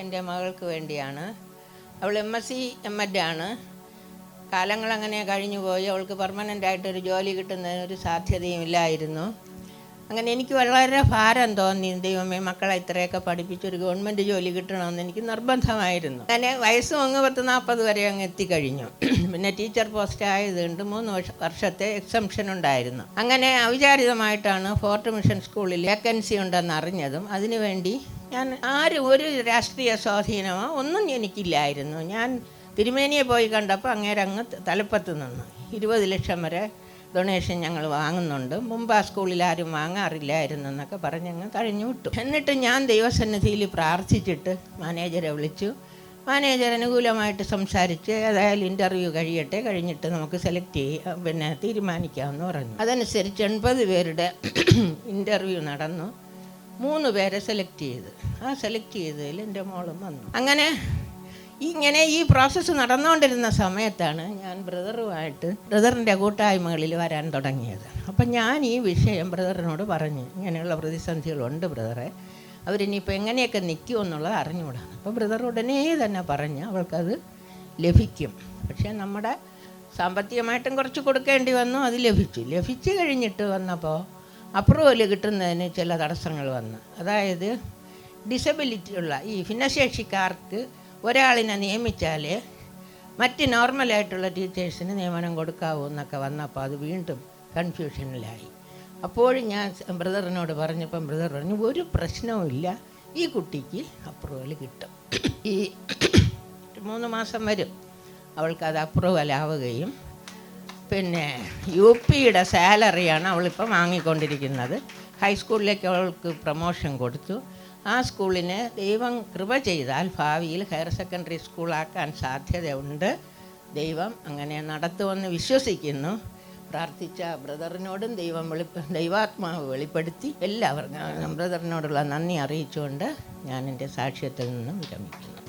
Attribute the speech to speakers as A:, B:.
A: എൻ്റെ മകൾക്ക് വേണ്ടിയാണ്. അവൾ MSc MEd ആണ്. കാലങ്ങൾ അങ്ങനെ കഴിഞ്ഞു പോയി. അവൾക്ക് പെർമനൻ്റായിട്ടൊരു ജോലി കിട്ടുന്നതിന് ഒരു സാധ്യതയും ഇല്ലായിരുന്നു. അങ്ങനെ എനിക്ക് വളരെ ഭാരം തോന്നി. ദൈവമേ, മക്കളെ ഇത്രയൊക്കെ പഠിപ്പിച്ചൊരു ഗവൺമെൻറ് ജോലി കിട്ടണമെന്ന് എനിക്ക് നിർബന്ധമായിരുന്നു. അങ്ങനെ വയസ്സും അങ്ങ് 40 വരെ അങ്ങ് എത്തിക്കഴിഞ്ഞു. പിന്നെ ടീച്ചർ പോസ്റ്റ് ആയതുകൊണ്ട് 3 വർഷത്തെ എക്സംഷൻ ഉണ്ടായിരുന്നു. അങ്ങനെ അവിചാരിതമായിട്ടാണ് ഫോർട്ട് മിഷൻ സ്കൂളിൽ വേക്കൻസി ഉണ്ടെന്ന് അറിഞ്ഞതും അതിനുവേണ്ടി ഞാൻ ഒരു രാഷ്ട്രീയ സ്വാധീനമോ ഒന്നും എനിക്കില്ലായിരുന്നു. ഞാൻ തിരുമേനിയെ പോയി കണ്ടപ്പോൾ അങ്ങേരങ്ങ് തലപ്പത്ത് നിന്നു. 20 ലക്ഷം വരെ ഡൊണേഷൻ ഞങ്ങൾ വാങ്ങുന്നുണ്ട്, മുമ്പ് ആ സ്കൂളിൽ ആരും വാങ്ങാറില്ലായിരുന്നു എന്നൊക്കെ പറഞ്ഞങ്ങ് കഴിഞ്ഞു വിട്ടു. എന്നിട്ട് ഞാൻ ദൈവസന്നിധിയിൽ പ്രാർത്ഥിച്ചിട്ട് മാനേജരെ വിളിച്ചു. മാനേജർ അനുകൂലമായിട്ട് സംസാരിച്ച് ഏതായാലും ഇൻ്റർവ്യൂ കഴിഞ്ഞിട്ട് നമുക്ക് തീരുമാനിക്കാമെന്ന് പറഞ്ഞു. അതനുസരിച്ച് 80 പേരുടെ ഇൻ്റർവ്യൂ നടന്നു. 3 പേരെ സെലക്ട് ചെയ്ത്. ആ സെലക്ട് ചെയ്തതിൽ എൻ്റെ മോളും വന്നു. അങ്ങനെ ഈ പ്രോസസ്സ് നടന്നുകൊണ്ടിരുന്ന സമയത്താണ് ഞാൻ ബ്രദറിൻ്റെ കൂട്ടായ്മകളിൽ വരാൻ തുടങ്ങിയത്. അപ്പം ഞാൻ ഈ വിഷയം ബ്രദറിനോട് പറഞ്ഞു, ഇങ്ങനെയുള്ള പ്രതിസന്ധികളുണ്ട് ബ്രദറെ, അവരിനിയിപ്പോൾ എങ്ങനെയൊക്കെ നിൽക്കുമെന്നുള്ളത് അറിഞ്ഞുകൂടാണ്. അപ്പോൾ ബ്രദർ ഉടനെ തന്നെ പറഞ്ഞ് അവൾക്കത് ലഭിക്കും. പക്ഷേ നമ്മുടെ സാമ്പത്തികമായിട്ടും കുറച്ച് കൊടുക്കേണ്ടി വന്നു. അത് ലഭിച്ചു കഴിഞ്ഞിട്ട് വന്നപ്പോൾ അപ്രൂവൽ കിട്ടുന്നതിന് ചില തടസ്സങ്ങൾ വന്നു. അതായത് ഡിസബിലിറ്റി ഉള്ള ഈ ഭിന്നശേഷിക്കാർക്ക് ഒരാളിനെ നിയമിച്ചാൽ മറ്റ് നോർമലായിട്ടുള്ള ടീച്ചേഴ്സിന് നിയമനം കൊടുക്കാവൂ എന്നൊക്കെ വന്നപ്പോൾ അത് വീണ്ടും കൺഫ്യൂഷനിലായി. അപ്പോഴും ഞാൻ ബ്രദറിനോട് പറഞ്ഞപ്പം ബ്രദർ പറഞ്ഞു, ഒരു പ്രശ്നവുമില്ല, ഈ കുട്ടിക്ക് അപ്രൂവൽ കിട്ടും. ഈ 3 മാസം വരും അവൾക്കത് അപ്രൂവലാവുകയും പിന്നെ UPയുടെ സാലറിയാണ് അവളിപ്പോൾ വാങ്ങിക്കൊണ്ടിരിക്കുന്നത്. ഹൈസ്കൂളിലേക്ക് അവൾക്ക് പ്രൊമോഷൻ കൊടുത്തു. ആ സ്കൂളിന് ദൈവം കൃപ ചെയ്താൽ ഭാവിയിൽ ഹയർ സെക്കൻഡറി സ്കൂളാക്കാൻ സാധ്യതയുണ്ട്. ദൈവം അങ്ങനെ നടത്തുമെന്ന് വിശ്വസിക്കുന്നു. പ്രാർത്ഥിച്ച ബ്രദറിനോടും ദൈവാത്മാവ് വെളിപ്പെടുത്തി എല്ലാവർക്കും ബ്രദറിനോടുള്ള നന്ദി അറിയിച്ചുകൊണ്ട് ഞാൻ എൻ്റെ സാക്ഷ്യത്തിൽ നിന്നും വിരമിക്കുന്നു.